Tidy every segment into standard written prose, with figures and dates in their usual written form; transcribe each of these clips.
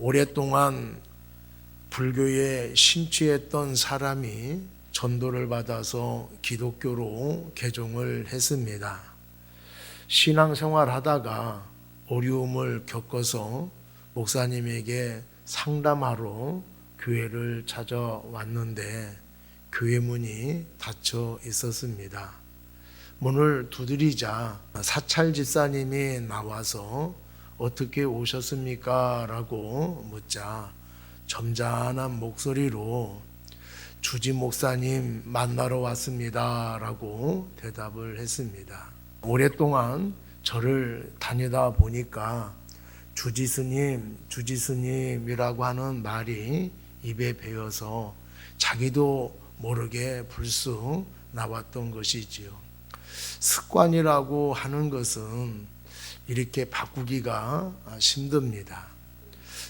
오랫동안 불교에 심취했던 사람이 전도를 받아서 기독교로 개종을 했습니다. 신앙생활 하다가 어려움을 겪어서 목사님에게 상담하러 교회를 찾아왔는데 교회 문이 닫혀 있었습니다. 문을 두드리자 사찰 집사님이 나와서 어떻게 오셨습니까? 라고 묻자 점잖은 목소리로 주지 목사님 만나러 왔습니다. 라고 대답을 했습니다. 오랫동안 절을 다니다 보니까 주지 스님이라고 하는 말이 입에 배어서 자기도 모르게 불쑥 나왔던 것이지요. 습관이라고 하는 것은 이렇게 바꾸기가 힘듭니다.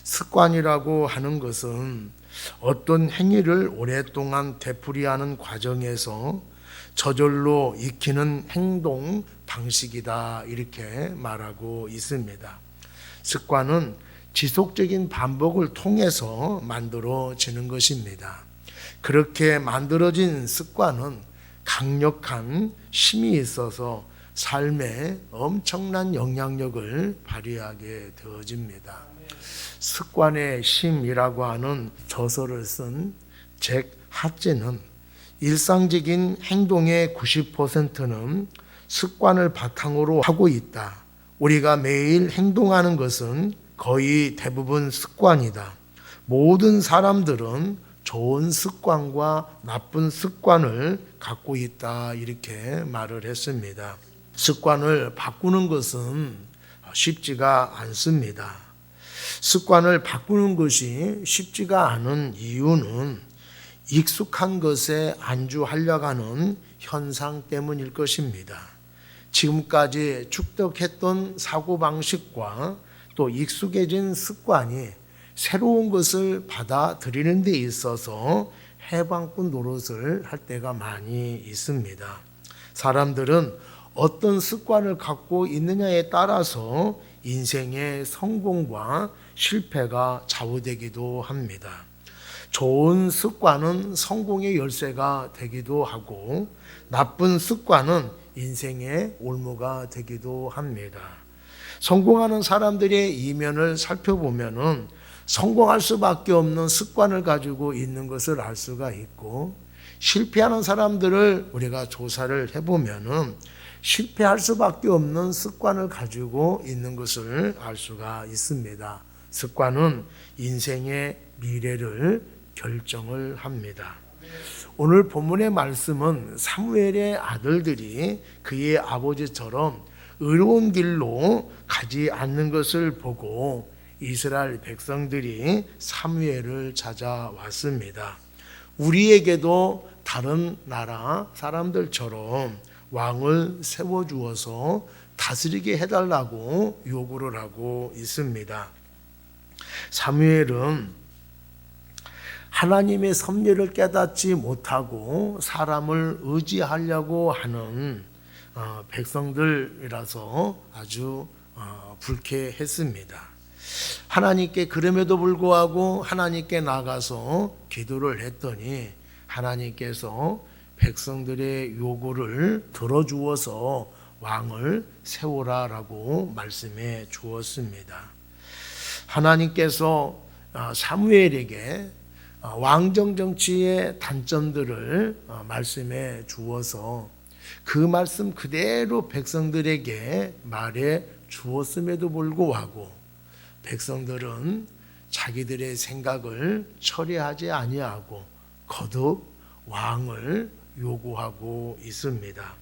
습관이라고 하는 것은 어떤 행위를 오랫동안 되풀이하는 과정에서 저절로 익히는 행동 방식이다, 이렇게 말하고 있습니다. 습관은 지속적인 반복을 통해서 만들어지는 것입니다. 그렇게 만들어진 습관은 강력한 힘이 있어서 삶에 엄청난 영향력을 발휘하게 되어집니다. 습관의 힘이라고 하는 저서를 쓴 잭 하츠는 일상적인 행동의 90%는 습관을 바탕으로 하고 있다. 우리가 매일 행동하는 것은 거의 대부분 습관이다. 모든 사람들은 좋은 습관과 나쁜 습관을 갖고 있다, 이렇게 말을 했습니다. 습관을 바꾸는 것은 쉽지가 않습니다. 습관을 바꾸는 것이 쉽지가 않은 이유는 익숙한 것에 안주하려고 하는 현상 때문일 것입니다. 지금까지 축적했던 사고방식과 또 익숙해진 습관이 새로운 것을 받아들이는 데 있어서 해방꾼 노릇을 할 때가 많이 있습니다. 사람들은 어떤 습관을 갖고 있느냐에 따라서 인생의 성공과 실패가 좌우되기도 합니다. 좋은 습관은 성공의 열쇠가 되기도 하고 나쁜 습관은 인생의 올무가 되기도 합니다. 성공하는 사람들의 이면을 살펴보면은 성공할 수밖에 없는 습관을 가지고 있는 것을 알 수가 있고, 실패하는 사람들을 우리가 조사를 해보면은 실패할 수밖에 없는 습관을 가지고 있는 것을 알 수가 있습니다. 습관은 인생의 미래를 결정을 합니다. 오늘 본문의 말씀은 사무엘의 아들들이 그의 아버지처럼 의로운 길로 가지 않는 것을 보고 이스라엘 백성들이 사무엘을 찾아왔습니다. 우리에게도 다른 나라 사람들처럼 왕을 세워주어서 다스리게 해달라고 요구를 하고 있습니다. 사무엘은 하나님의 섭리를 깨닫지 못하고 사람을 의지하려고 하는 백성들이라서 아주 불쾌했습니다. 하나님께 그럼에도 불구하고 하나님께 나가서 기도를 했더니 하나님께서 백성들의 요구를 들어주어서 왕을 세우라라고 말씀해 주었습니다. 하나님께서 사무엘에게 왕정 정치의 단점들을 말씀해 주어서 그 말씀 그대로 백성들에게 말해 주었음에도 불구하고 백성들은 자기들의 생각을 처리하지 아니하고 거듭 왕을 요구하고 있습니다.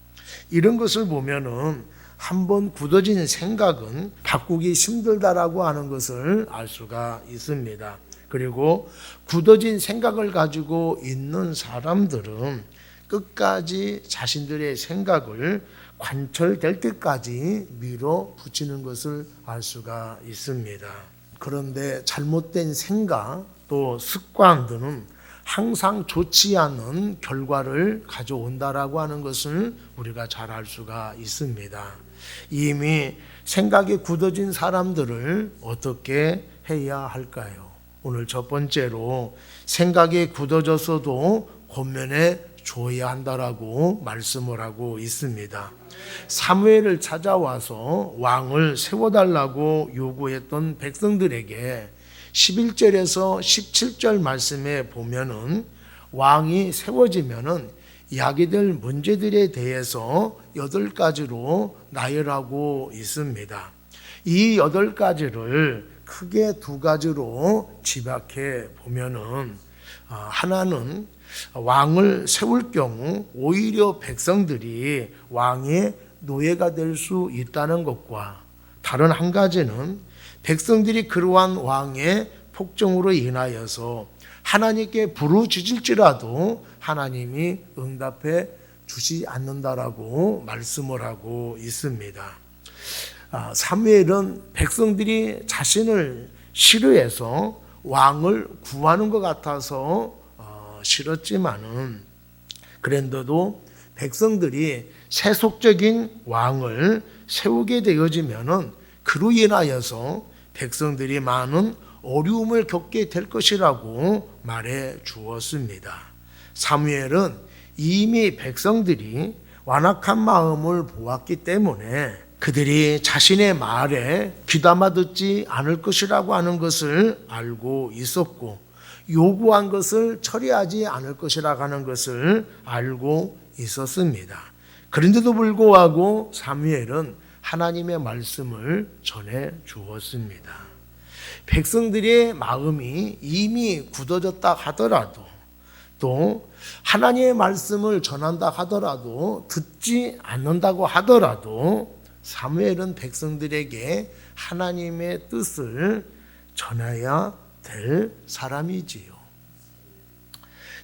이런 것을 보면은 한번 굳어진 생각은 바꾸기 힘들다라고 하는 것을 알 수가 있습니다. 그리고 굳어진 생각을 가지고 있는 사람들은 끝까지 자신들의 생각을 관철될 때까지 밀어붙이는 것을 알 수가 있습니다. 그런데 잘못된 생각 또 습관들은 항상 좋지 않은 결과를 가져온다라고 하는 것을 우리가 잘 알 수가 있습니다. 이미 생각이 굳어진 사람들을 어떻게 해야 할까요? 오늘 첫 번째로 생각이 굳어졌어도 권면해 줘야 한다라고 말씀을 하고 있습니다. 사무엘을 찾아와서 왕을 세워달라고 요구했던 백성들에게 11절에서 17절 말씀에 보면은 왕이 세워지면은 야기될 문제들에 대해서 8가지로 나열하고 있습니다. 이 8가지를 크게 2가지로 집약해 보면은 하나는 왕을 세울 경우 오히려 백성들이 왕의 노예가 될 수 있다는 것과 다른 한 가지는 백성들이 그러한 왕의 폭정으로 인하여서 하나님께 부르짖을지라도 하나님이 응답해 주지 않는다라고 말씀을 하고 있습니다. 사무엘은 백성들이 자신을 싫어해서 왕을 구하는 것 같아서 싫었지만은 그런데도 백성들이 세속적인 왕을 세우게 되어지면은 그로 인하여서 백성들이 많은 어려움을 겪게 될 것이라고 말해 주었습니다. 사무엘은 이미 백성들이 완악한 마음을 보았기 때문에 그들이 자신의 말에 귀담아 듣지 않을 것이라고 하는 것을 알고 있었고 요구한 것을 처리하지 않을 것이라고 하는 것을 알고 있었습니다. 그런데도 불구하고 사무엘은 하나님의 말씀을 전해 주었습니다. 백성들의 마음이 이미 굳어졌다 하더라도 또 하나님의 말씀을 전한다 하더라도 듣지 않는다고 하더라도 사무엘은 백성들에게 하나님의 뜻을 전해야 될 사람이지요.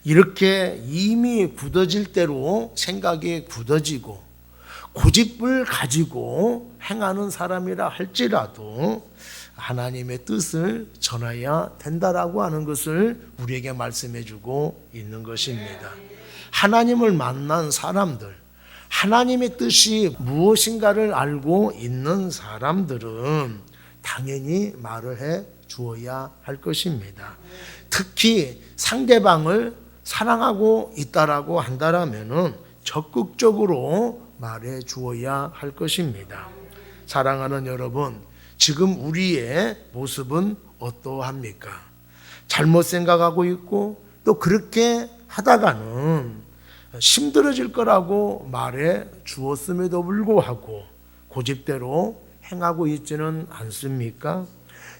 이렇게 이미 굳어질 대로 생각이 굳어지고 고집을 가지고 행하는 사람이라 할지라도 하나님의 뜻을 전해야 된다라고 하는 것을 우리에게 말씀해 주고 있는 것입니다. 하나님을 만난 사람들, 하나님의 뜻이 무엇인가를 알고 있는 사람들은 당연히 말을 해 주어야 할 것입니다. 특히 상대방을 사랑하고 있다라고 한다라면은 적극적으로 말해 주어야 할 것입니다. 사랑하는 여러분, 지금 우리의 모습은 어떠합니까? 잘못 생각하고 있고 또 그렇게 하다가는 힘들어질 거라고 말해 주었음에도 불구하고 고집대로 행하고 있지는 않습니까?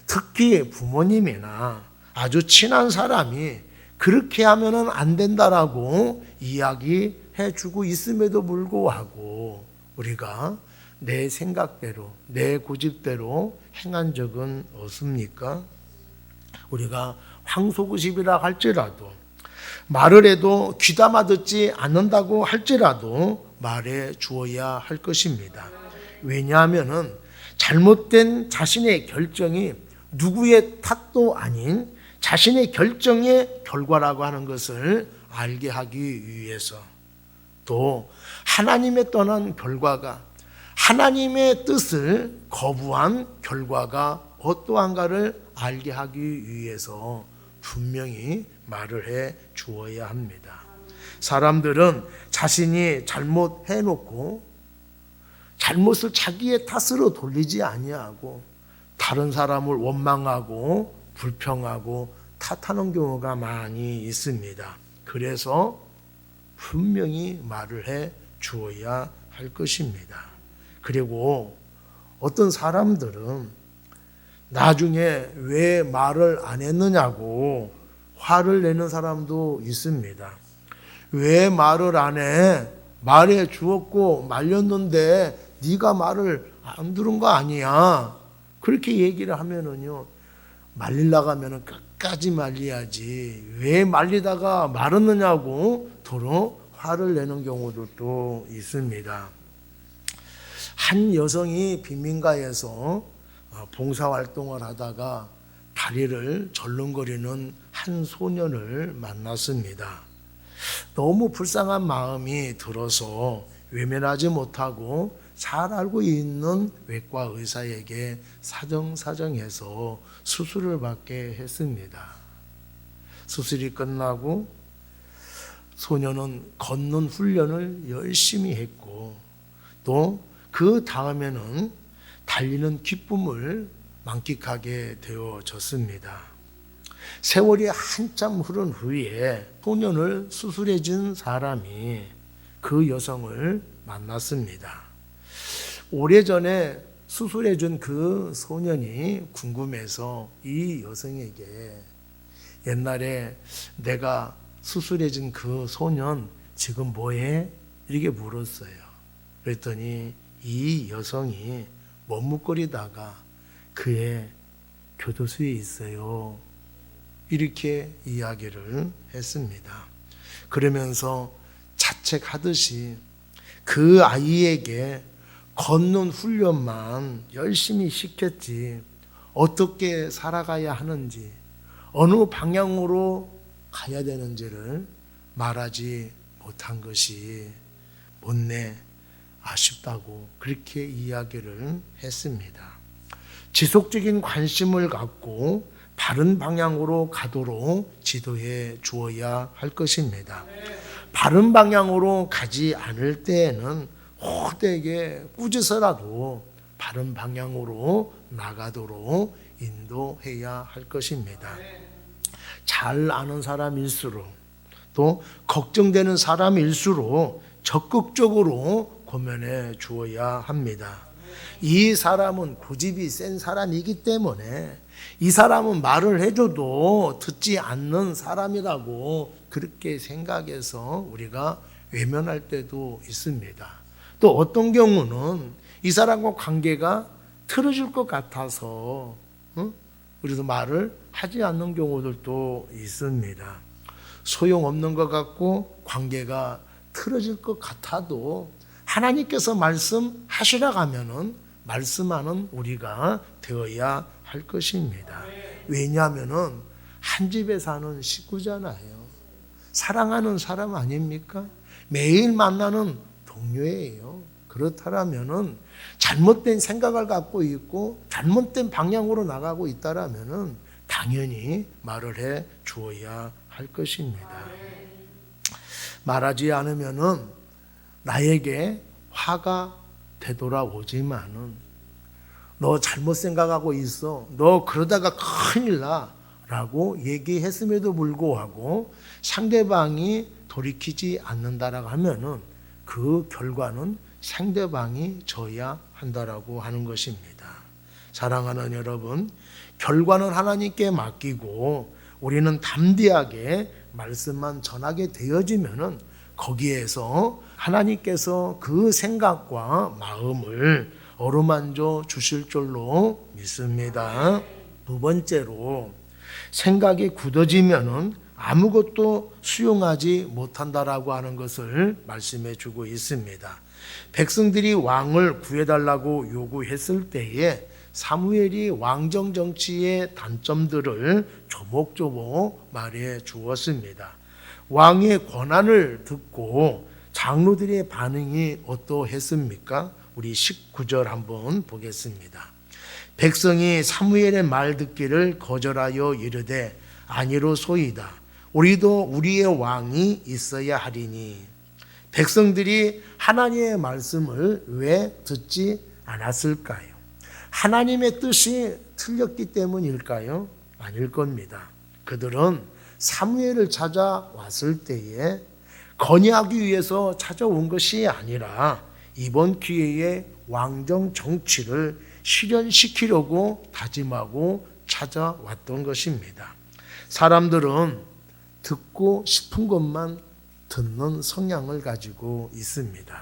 특히 부모님이나 아주 친한 사람이 그렇게 하면은 안 된다라고 이야기해 주고 있음에도 불구하고 우리가 내 생각대로 내 고집대로 행한 적은 없습니까? 우리가 황소고집이라 할지라도 말을 해도 귀담아 듣지 않는다고 할지라도 말해 주어야 할 것입니다. 왜냐하면은 잘못된 자신의 결정이 누구의 탓도 아닌 자신의 결정의 결과라고 하는 것을 알게 하기 위해서 또 하나님의 떠난 결과가 하나님의 뜻을 거부한 결과가 어떠한가를 알게 하기 위해서 분명히 말을 해 주어야 합니다. 사람들은 자신이 잘못해놓고 잘못을 자기의 탓으로 돌리지 아니하고 다른 사람을 원망하고 불평하고 탓하는 경우가 많이 있습니다. 그래서 분명히 말을 해 주어야 할 것입니다. 그리고 어떤 사람들은 나중에 왜 말을 안 했느냐고 화를 내는 사람도 있습니다. 왜 말을 안 해? 말해 주었고 말렸는데 네가 말을 안 들은 거 아니야. 그렇게 얘기를 하면은요, 말리려고 하면은 끝까지 말려야지. 왜 말리다가 말았느냐고 도로 화를 내는 경우도 또 있습니다. 한 여성이 빈민가에서 봉사활동을 하다가 다리를 절름거리는 한 소년을 만났습니다. 너무 불쌍한 마음이 들어서 외면하지 못하고 잘 알고 있는 외과 의사에게 사정사정해서 수술을 받게 했습니다. 수술이 끝나고 소녀는 걷는 훈련을 열심히 했고 또 그 다음에는 달리는 기쁨을 만끽하게 되어졌습니다. 세월이 한참 흐른 후에 소년을 수술해 준 사람이 그 여성을 만났습니다. 오래전에 수술해 준 그 소년이 궁금해서 이 여성에게 옛날에 내가 수술해 준 그 소년 지금 뭐해? 이렇게 물었어요. 그랬더니 이 여성이 머뭇거리다가 그의 교도소에 있어요. 이렇게 이야기를 했습니다. 그러면서 자책하듯이 그 아이에게 걷는 훈련만 열심히 시켰지 어떻게 살아가야 하는지 어느 방향으로 가야 되는지를 말하지 못한 것이 못내 아쉽다고 그렇게 이야기를 했습니다. 지속적인 관심을 갖고 바른 방향으로 가도록 지도해 주어야 할 것입니다. 바른 방향으로 가지 않을 때에는 호되게 꾸짖어라도 바른 방향으로 나가도록 인도해야 할 것입니다. 잘 아는 사람일수록 또 걱정되는 사람일수록 적극적으로 고면해 주어야 합니다. 이 사람은 고집이 센 사람이기 때문에 이 사람은 말을 해줘도 듣지 않는 사람이라고 그렇게 생각해서 우리가 외면할 때도 있습니다. 또 어떤 경우는 이 사람과 관계가 틀어질 것 같아서 우리도 말을 하지 않는 경우들도 있습니다. 소용없는 것 같고 관계가 틀어질 것 같아도 하나님께서 말씀하시라고 하면은 말씀하는 우리가 되어야 할 것입니다. 왜냐하면은 한 집에 사는 식구잖아요. 사랑하는 사람 아닙니까? 매일 만나는 동료예요. 그렇다면은 잘못된 생각을 갖고 있고 잘못된 방향으로 나가고 있다라면은 당연히 말을 해 주어야 할 것입니다. 말하지 않으면은 나에게 화가 되돌아오지만은 너 잘못 생각하고 있어. 너 그러다가 큰일 나. 라고 얘기했음에도 불구하고 상대방이 돌이키지 않는다라고 하면은 그 결과는 상대방이 져야 한다라고 하는 것입니다. 사랑하는 여러분, 결과는 하나님께 맡기고 우리는 담대하게 말씀만 전하게 되어지면은 거기에서 하나님께서 그 생각과 마음을 어루만져 주실 줄로 믿습니다. 두 번째로 생각이 굳어지면은 아무것도 수용하지 못한다라고 하는 것을 말씀해 주고 있습니다. 백성들이 왕을 구해달라고 요구했을 때에 사무엘이 왕정 정치의 단점들을 조목조목 말해 주었습니다. 왕의 권한을 듣고 장로들의 반응이 어떠했습니까? 우리 19절 한번 보겠습니다. 백성이 사무엘의 말 듣기를 거절하여 이르되 아니로소이다. 우리도 우리의 왕이 있어야 하리니. 백성들이 하나님의 말씀을 왜 듣지 않았을까요? 하나님의 뜻이 틀렸기 때문일까요? 아닐 겁니다. 그들은 사무엘을 찾아왔을 때에 건의하기 위해서 찾아온 것이 아니라 이번 기회에 왕정 정치를 실현시키려고 다짐하고 찾아왔던 것입니다. 사람들은 듣고 싶은 것만 듣는 성향을 가지고 있습니다.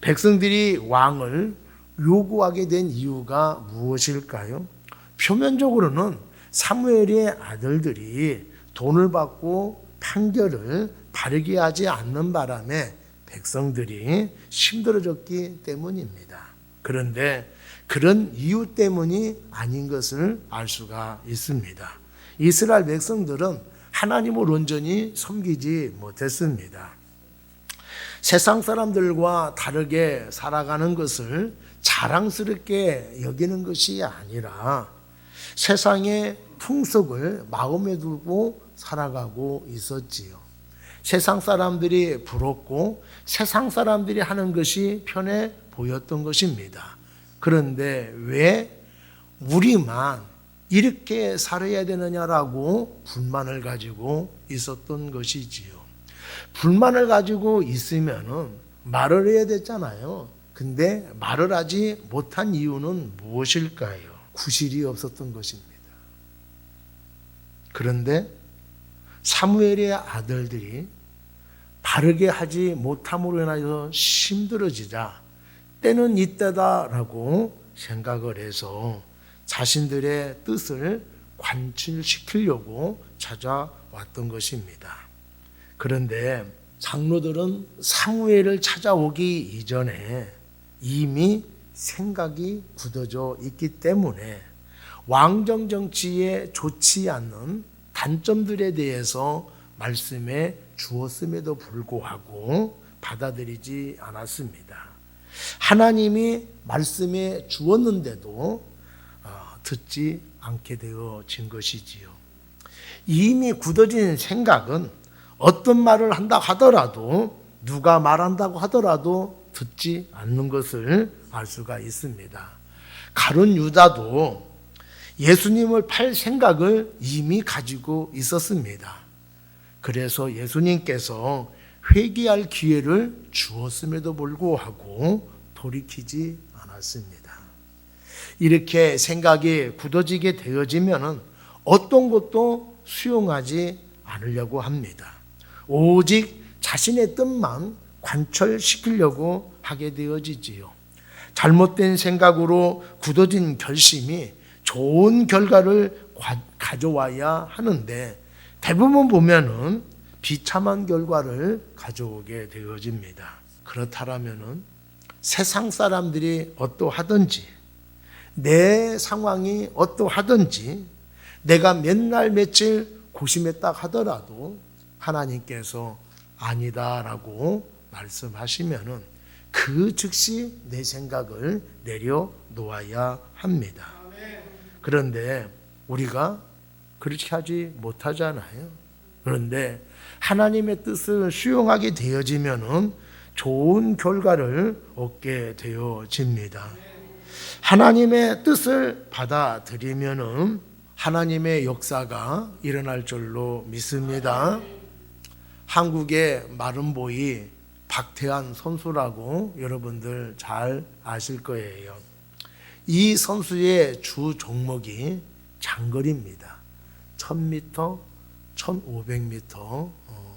백성들이 왕을 요구하게 된 이유가 무엇일까요? 표면적으로는 사무엘의 아들들이 돈을 받고 판결을 바르게 하지 않는 바람에 백성들이 힘들어졌기 때문입니다. 그런데 그런 이유 때문이 아닌 것을 알 수가 있습니다. 이스라엘 백성들은 하나님을 온전히 섬기지 못했습니다. 세상 사람들과 다르게 살아가는 것을 자랑스럽게 여기는 것이 아니라 세상의 풍속을 마음에 두고 살아가고 있었지요. 세상 사람들이 부럽고 세상 사람들이 하는 것이 편해 보였던 것입니다. 그런데 왜 우리만 이렇게 살아야 되느냐라고 불만을 가지고 있었던 것이지요. 불만을 가지고 있으면은 말을 해야 되잖아요. 근데 말을 하지 못한 이유는 무엇일까요? 구실이 없었던 것입니다. 그런데 사무엘의 아들들이 바르게 하지 못함으로 인하여 힘들어지자 때는 이때다라고 생각을 해서 자신들의 뜻을 관철시키려고 찾아왔던 것입니다. 그런데 장로들은 사무엘을 찾아오기 이전에 이미 생각이 굳어져 있기 때문에 왕정 정치에 좋지 않는 단점들에 대해서 말씀해 주었음에도 불구하고 받아들이지 않았습니다. 하나님이 말씀해 주었는데도 듣지 않게 되어진 것이지요. 이미 굳어진 생각은 어떤 말을 한다 하더라도 누가 말한다고 하더라도 듣지 않는 것을 알 수가 있습니다. 가룟 유다도 예수님을 팔 생각을 이미 가지고 있었습니다. 그래서 예수님께서 회개할 기회를 주었음에도 불구하고 돌이키지 않았습니다. 이렇게 생각이 굳어지게 되어지면 어떤 것도 수용하지 않으려고 합니다. 오직 자신의 뜻만 관철시키려고 하게 되어지지요. 잘못된 생각으로 굳어진 결심이 좋은 결과를 가져와야 하는데 대부분 보면은 비참한 결과를 가져오게 되어집니다. 그렇다면은 세상 사람들이 어떠하든지 내 상황이 어떠하든지 내가 몇 날 며칠 고심했다 하더라도 하나님께서 아니다라고 말씀하시면은 그 즉시 내 생각을 내려놓아야 합니다. 그런데 우리가 그렇게 하지 못하잖아요. 그런데 하나님의 뜻을 수용하게 되어지면은 좋은 결과를 얻게 되어집니다. 하나님의 뜻을 받아들이면은 하나님의 역사가 일어날 줄로 믿습니다. 한국의 마름보이 박태환 선수라고 여러분들 잘 아실 거예요. 이 선수의 주 종목이 장거리입니다. 1000m, 1500m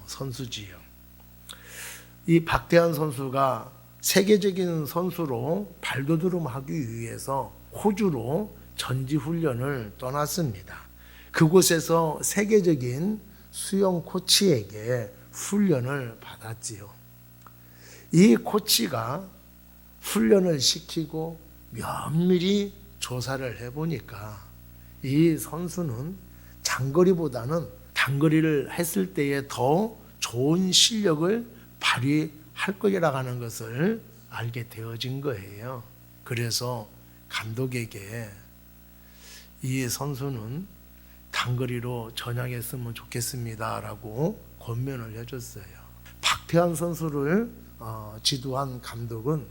선수지요. 이 박태환 선수가 세계적인 선수로 발돋움하기 위해서 호주로 전지훈련을 떠났습니다. 그곳에서 세계적인 수영 코치에게 훈련을 받았지요. 이 코치가 훈련을 시키고 면밀히 조사를 해보니까 이 선수는 장거리보다는 단거리를 했을 때에 더 좋은 실력을 발휘할 거라고 하는 것을 알게 되어진 거예요. 그래서 감독에게 이 선수는 단거리로 전향했으면 좋겠습니다라고 권면을 해줬어요. 박태환 선수를 지도한 감독은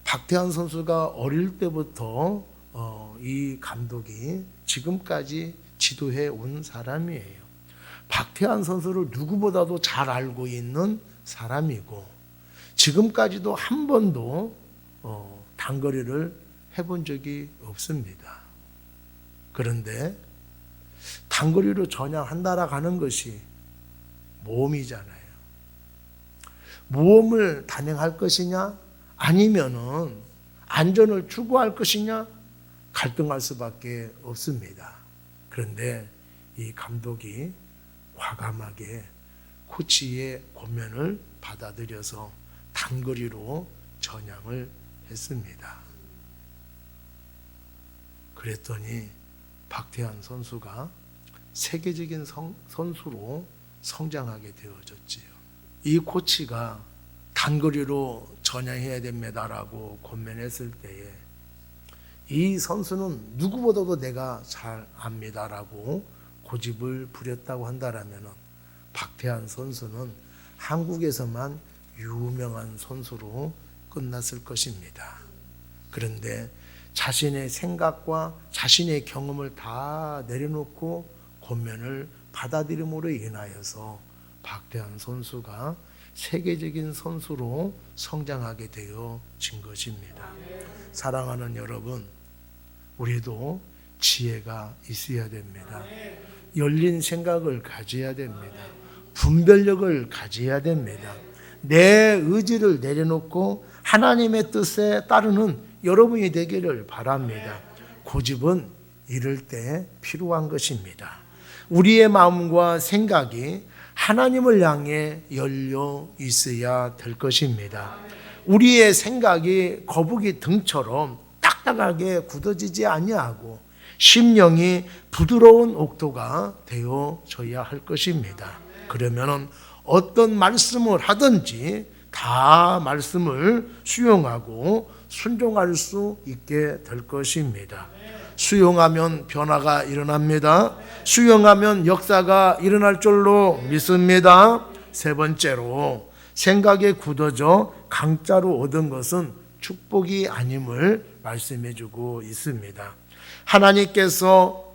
박태환 선수가 어릴 때부터 이 감독이 지금까지 지도해 온 사람이에요. 박태환 선수를 누구보다도 잘 알고 있는 사람이고 지금까지도 한 번도 단거리를 해본 적이 없습니다. 그런데 단거리로 전향한다라고 하는 것이 모험이잖아요. 모험을 단행할 것이냐 아니면은 안전을 추구할 것이냐 갈등할 수밖에 없습니다. 그런데 이 감독이 과감하게 코치의 권면을 받아들여서 단거리로 전향을 했습니다. 그랬더니 박태환 선수가 세계적인 선수로 성장하게 되어졌지요. 이 코치가 단거리로 전향해야 됩니다라고 권면했을 때에 이 선수는 누구보다도 내가 잘 압니다라고 고집을 부렸다고 한다라면 박태환 선수는 한국에서만 유명한 선수로 끝났을 것입니다. 그런데 자신의 생각과 자신의 경험을 다 내려놓고 권면을 받아들임으로 인하여서 박태환 선수가 세계적인 선수로 성장하게 되어진 것입니다. 사랑하는 여러분, 우리도 지혜가 있어야 됩니다. 열린 생각을 가져야 됩니다. 분별력을 가져야 됩니다. 내 의지를 내려놓고 하나님의 뜻에 따르는 여러분이 되기를 바랍니다. 고집은 이럴 때 필요한 것입니다. 우리의 마음과 생각이 하나님을 향해 열려 있어야 될 것입니다. 우리의 생각이 거북이 등처럼 딱딱하게 굳어지지 아니하고 심령이 부드러운 옥토가 되어져야 할 것입니다. 그러면 어떤 말씀을 하든지 다 말씀을 수용하고 순종할 수 있게 될 것입니다. 수용하면 변화가 일어납니다. 수용하면 역사가 일어날 줄로 믿습니다. 세 번째로, 생각에 굳어져 강자로 얻은 것은 축복이 아님을 말씀해 주고 있습니다. 하나님께서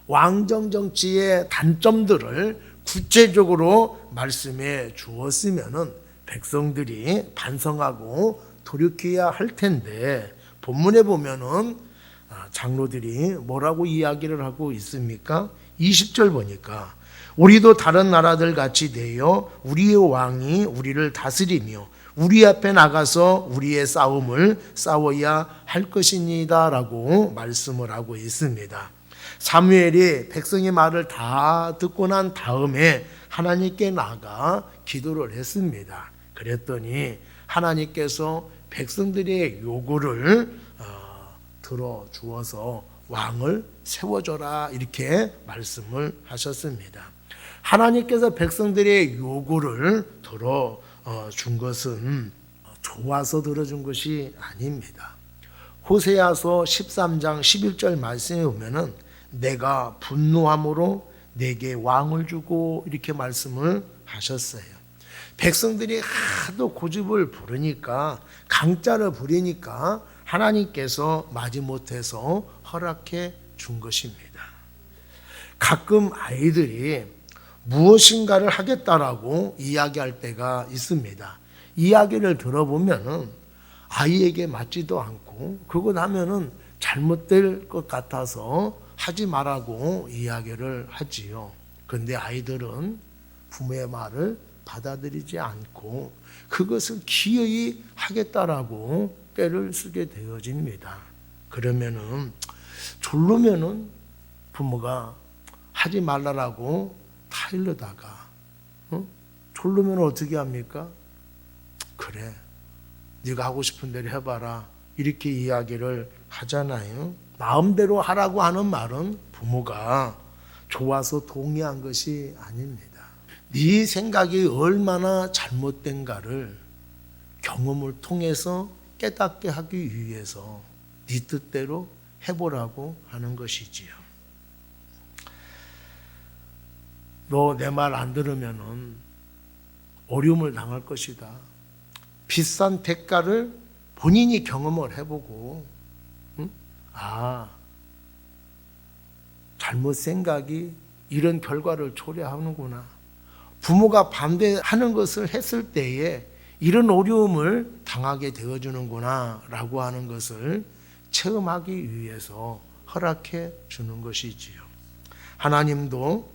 왕정 정치의 단점들을 구체적으로 말씀해 주었으면 백성들이 반성하고 돌이켜야 할 텐데, 본문에 보면은 장로들이 뭐라고 이야기를 하고 있습니까? 20절 보니까 우리도 다른 나라들 같이 되어 우리의 왕이 우리를 다스리며 우리 앞에 나가서 우리의 싸움을 싸워야 할 것입니다 라고 말씀을 하고 있습니다. 사무엘이 백성의 말을 다 듣고 난 다음에 하나님께 나가 기도를 했습니다. 그랬더니 하나님께서 백성들의 요구를 들어주어서 왕을 세워줘라 이렇게 말씀을 하셨습니다. 하나님께서 백성들의 요구를 들어준 것은 좋아서 들어준 것이 아닙니다. 호세아서 13장 11절 말씀에 보면은 내가 분노함으로 내게 왕을 주고 이렇게 말씀을 하셨어요. 백성들이 하도 고집을 부르니까, 강짜를 부리니까 하나님께서 마지못해서 허락해 준 것입니다. 가끔 아이들이 무엇인가를 하겠다라고 이야기할 때가 있습니다. 이야기를 들어보면은 아이에게 맞지도 않고 그것 하면은 잘못될 것 같아서 하지 말라고 이야기를 하지요. 그런데 아이들은 부모의 말을 받아들이지 않고 그것을 기어이 하겠다라고 꾀를 쓰게 되어집니다. 그러면은 졸르면은 부모가 하지 말라라고 타일러다가 졸르면 어떻게 합니까? 그래, 네가 하고 싶은 대로 해봐라 이렇게 이야기를 하잖아요. 마음대로 하라고 하는 말은 부모가 좋아서 동의한 것이 아닙니다. 네 생각이 얼마나 잘못된가를 경험을 통해서 깨닫게 하기 위해서 네 뜻대로 해보라고 하는 것이지요. 너 내 말 안 들으면은 어려움을 당할 것이다. 비싼 대가를 본인이 경험을 해보고 잘못 생각이 이런 결과를 초래하는구나. 부모가 반대하는 것을 했을 때에 이런 어려움을 당하게 되어주는구나 라고 하는 것을 체험하기 위해서 허락해 주는 것이지요. 하나님도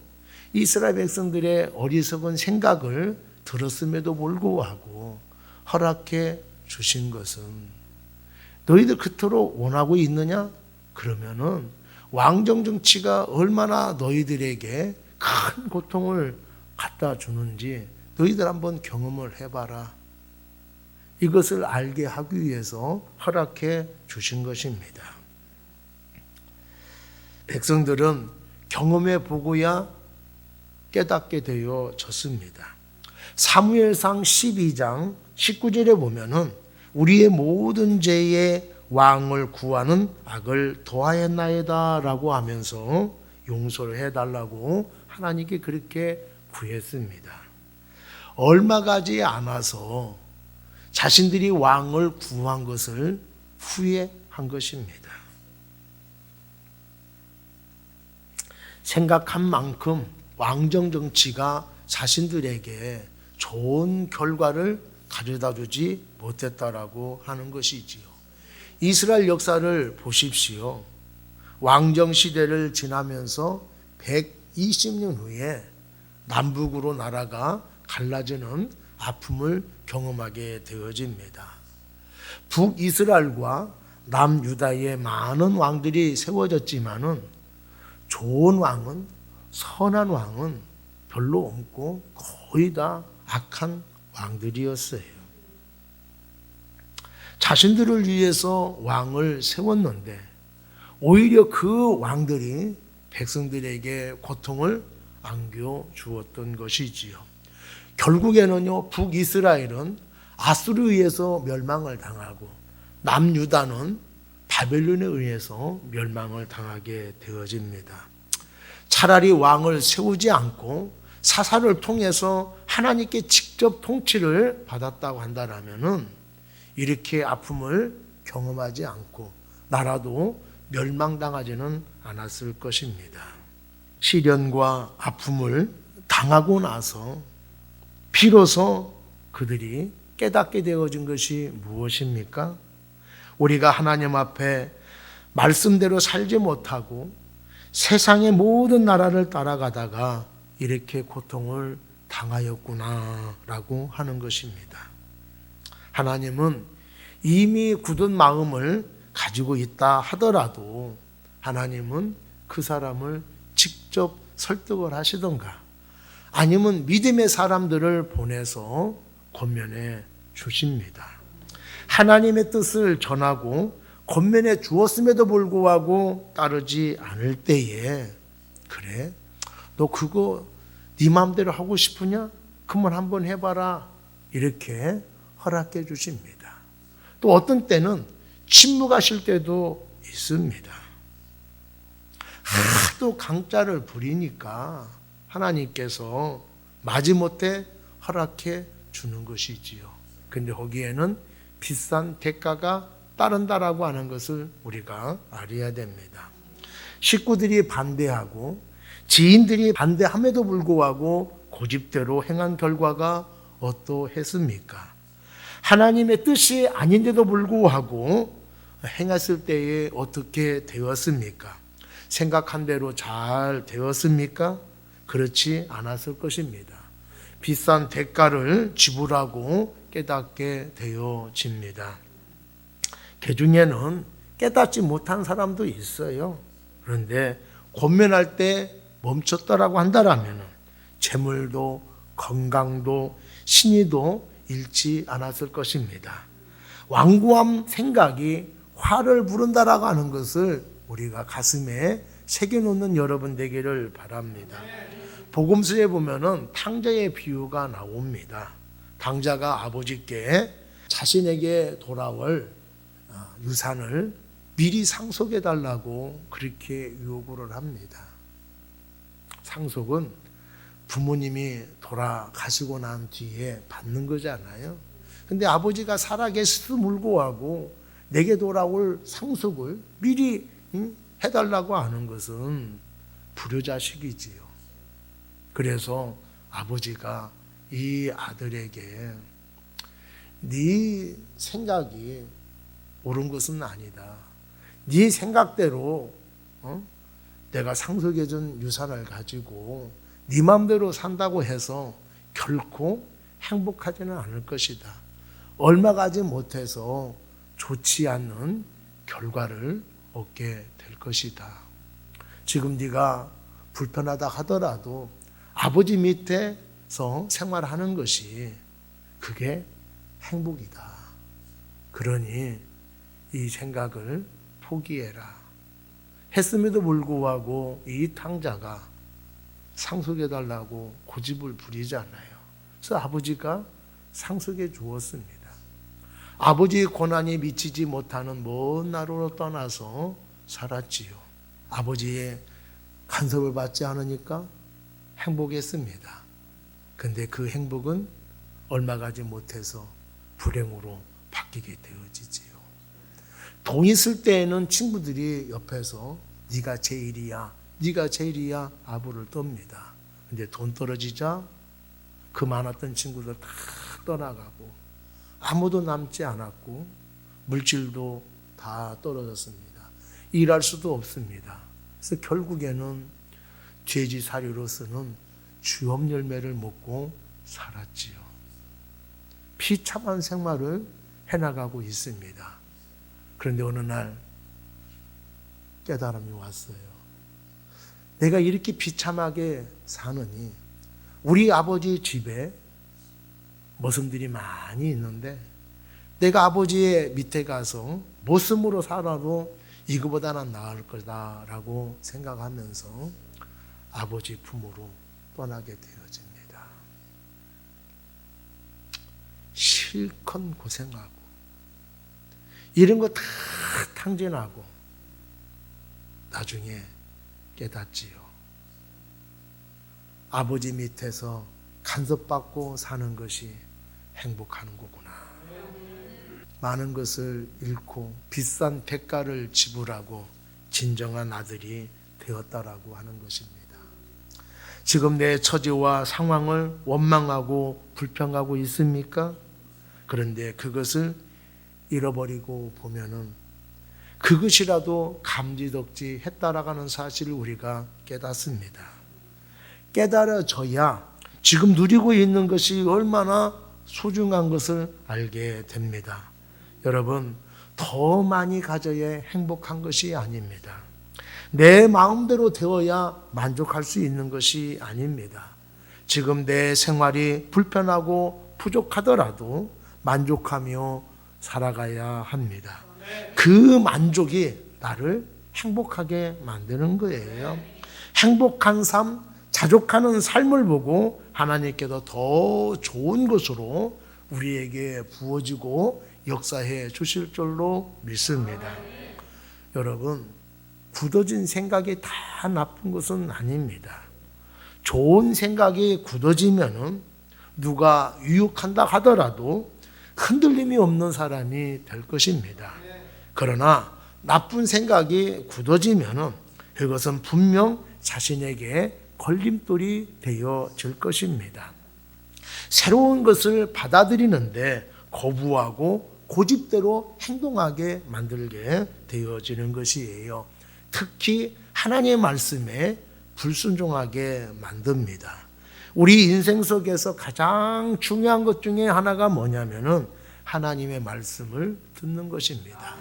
이스라엘 백성들의 어리석은 생각을 들었음에도 불구하고 허락해 주신 것은 너희들 그토록 원하고 있느냐? 그러면은 왕정 정치가 얼마나 너희들에게 큰 고통을 갖다 주는지 너희들 한번 경험을 해봐라. 이것을 알게 하기 위해서 허락해 주신 것입니다. 백성들은 경험해 보고야 깨닫게 되어졌습니다. 사무엘상 12장 19절에 보면은 우리의 모든 죄의 왕을 구하는 악을 도하였나이다 라고 하면서 용서를 해달라고 하나님께 그렇게 구했습니다. 얼마 가지 않아서 자신들이 왕을 구한 것을 후회한 것입니다. 생각한 만큼 왕정 정치가 자신들에게 좋은 결과를 가져다 주지 못했다라고 하는 것이지요. 이스라엘 역사를 보십시오. 왕정 시대를 지나면서 120년 후에 남북으로 나라가 갈라지는 아픔을 경험하게 되어집니다. 북이스라엘과 남유다에 많은 왕들이 세워졌지만은 좋은 왕은, 선한 왕은 별로 없고 거의 다 악한 왕들이었어요. 자신들을 위해서 왕을 세웠는데 오히려 그 왕들이 백성들에게 고통을 안겨 주었던 것이지요. 결국에는요, 북이스라엘은 아수르에 의해서 멸망을 당하고 남유다는 바벨론에 의해서 멸망을 당하게 되어집니다. 차라리 왕을 세우지 않고 사사를 통해서 하나님께 직접 통치를 받았다고 한다면은 이렇게 아픔을 경험하지 않고 나라도 멸망당하지는 않았을 것입니다. 시련과 아픔을 당하고 나서 비로소 그들이 깨닫게 되어진 것이 무엇입니까? 우리가 하나님 앞에 말씀대로 살지 못하고 세상의 모든 나라를 따라가다가 이렇게 고통을 당하였구나라고 하는 것입니다. 하나님은 이미 굳은 마음을 가지고 있다 하더라도 하나님은 그 사람을 직접 설득을 하시던가 아니면 믿음의 사람들을 보내서 권면해 주십니다. 하나님의 뜻을 전하고 권면해 주었음에도 불구하고 따르지 않을 때에 그래? 너 그거 네 마음대로 하고 싶으냐? 그만 한번 해봐라. 이렇게 허락해 주십니다. 또 어떤 때는 침묵하실 때도 있습니다. 하도 강짜를 부리니까 하나님께서 마지못해 허락해 주는 것이지요. 근데 거기에는 비싼 대가가 따른다라고 하는 것을 우리가 알아야 됩니다. 식구들이 반대하고 지인들이 반대함에도 불구하고 고집대로 행한 결과가 어떠했습니까? 하나님의 뜻이 아닌데도 불구하고 행했을 때에 어떻게 되었습니까? 생각한 대로 잘 되었습니까? 그렇지 않았을 것입니다. 비싼 대가를 지불하고 깨닫게 되어집니다. 그 중에는 깨닫지 못한 사람도 있어요. 그런데 권면할 때 멈췄다라고 한다면 재물도 건강도 신의도 잃지 않았을 것입니다. 완고한 생각이 화를 부른다라고 하는 것을 우리가 가슴에 새겨놓는 여러분 되기를 바랍니다. 복음서에 보면은 탕자의 비유가 나옵니다. 탕자가 아버지께 자신에게 돌아올 유산을 미리 상속해 달라고 그렇게 요구를 합니다. 상속은 부모님이 돌아가시고 난 뒤에 받는 거잖아요. 근데 아버지가 살아계시도 불구하고 내게 돌아올 상속을 미리 해달라고 하는 것은 불효자식이지요. 그래서 아버지가 이 아들에게 네 생각이 옳은 것은 아니다. 네 생각대로 내가 상속해준 유산을 가지고 네 마음대로 산다고 해서 결코 행복하지는 않을 것이다. 얼마 가지 못해서 좋지 않는 결과를 얻게 될 것이다. 지금 네가 불편하다 하더라도 아버지 밑에서 생활하는 것이 그게 행복이다. 그러니 이 생각을 포기해라. 했음에도 불구하고 이 탕자가 상속해달라고 고집을 부리잖아요. 그래서 아버지가 상속해 주었습니다. 아버지의 고난이 미치지 못하는 먼 나라로 떠나서 살았지요. 아버지의 간섭을 받지 않으니까 행복했습니다. 근데 그 행복은 얼마 가지 못해서 불행으로 바뀌게 되어지지요. 돈 있을 때에는 친구들이 옆에서 네가 제일이야, 네가 제일이야 아부를 떱니다. 근데 돈 떨어지자 그 많았던 친구들 다 떠나가고 아무도 남지 않았고 물질도 다 떨어졌습니다. 일할 수도 없습니다. 그래서 결국에는 돼지 사료로서는 주업 열매를 먹고 살았지요. 비참한 생활을 해나가고 있습니다. 그런데 어느 날 깨달음이 왔어요. 내가 이렇게 비참하게 사느니 우리 아버지 집에 머슴들이 많이 있는데 내가 아버지의 밑에 가서 머슴으로 살아도 이거보다는 나을 거다라고 생각하면서 아버지 품으로 떠나게 되어집니다. 실컷 고생하고 이런 거 다 탕진하고 나중에 깨닫지요. 아버지 밑에서 간섭받고 사는 것이 행복한 거구나. 많은 것을 잃고 비싼 대가를 지불하고 진정한 아들이 되었다라고 하는 것입니다. 지금 내 처지와 상황을 원망하고 불평하고 있습니까? 그런데 그것을 잃어버리고 보면은 그것이라도 감지덕지 했다라는 사실을 우리가 깨닫습니다. 깨달아져야 지금 누리고 있는 것이 얼마나 소중한 것을 알게 됩니다. 여러분, 더 많이 가져야 행복한 것이 아닙니다. 내 마음대로 되어야 만족할 수 있는 것이 아닙니다. 지금 내 생활이 불편하고 부족하더라도 만족하며 살아가야 합니다. 그 만족이 나를 행복하게 만드는 거예요. 행복한 삶, 자족하는 삶을 보고 하나님께서 더 좋은 것으로 우리에게 부어지고 역사해 주실 줄로 믿습니다. 여러분, 굳어진 생각이 다 나쁜 것은 아닙니다. 좋은 생각이 굳어지면은 누가 유혹한다 하더라도 흔들림이 없는 사람이 될 것입니다. 그러나 나쁜 생각이 굳어지면은 그것은 분명 자신에게 걸림돌이 되어질 것입니다. 새로운 것을 받아들이는데 거부하고 고집대로 행동하게 만들게 되어지는 것이에요. 특히 하나님의 말씀에 불순종하게 만듭니다. 우리 인생 속에서 가장 중요한 것 중에 하나가 뭐냐면은 하나님의 말씀을 듣는 것입니다.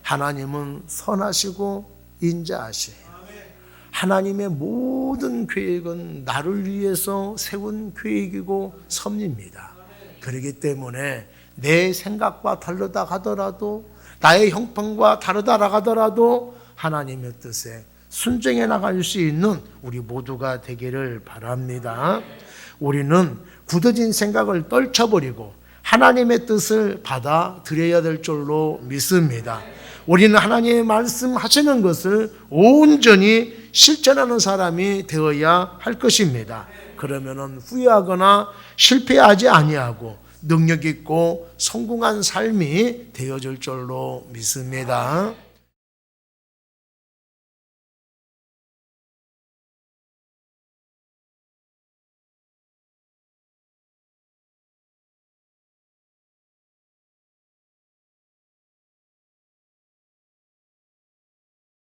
하나님은 선하시고 인자하시요. 하나님의 모든 계획은 나를 위해서 세운 계획이고 섭리입니다. 그렇기 때문에 내 생각과 다르다 하더라도 나의 형편과 다르다 하더라도 하나님의 뜻에 순종해 나갈 수 있는 우리 모두가 되기를 바랍니다. 우리는 굳어진 생각을 떨쳐버리고 하나님의 뜻을 받아들여야 될 줄로 믿습니다. 우리는 하나님의 말씀하시는 것을 온전히 실천하는 사람이 되어야 할 것입니다. 그러면은 후회하거나 실패하지 아니하고 능력 있고 성공한 삶이 되어질 줄로 믿습니다.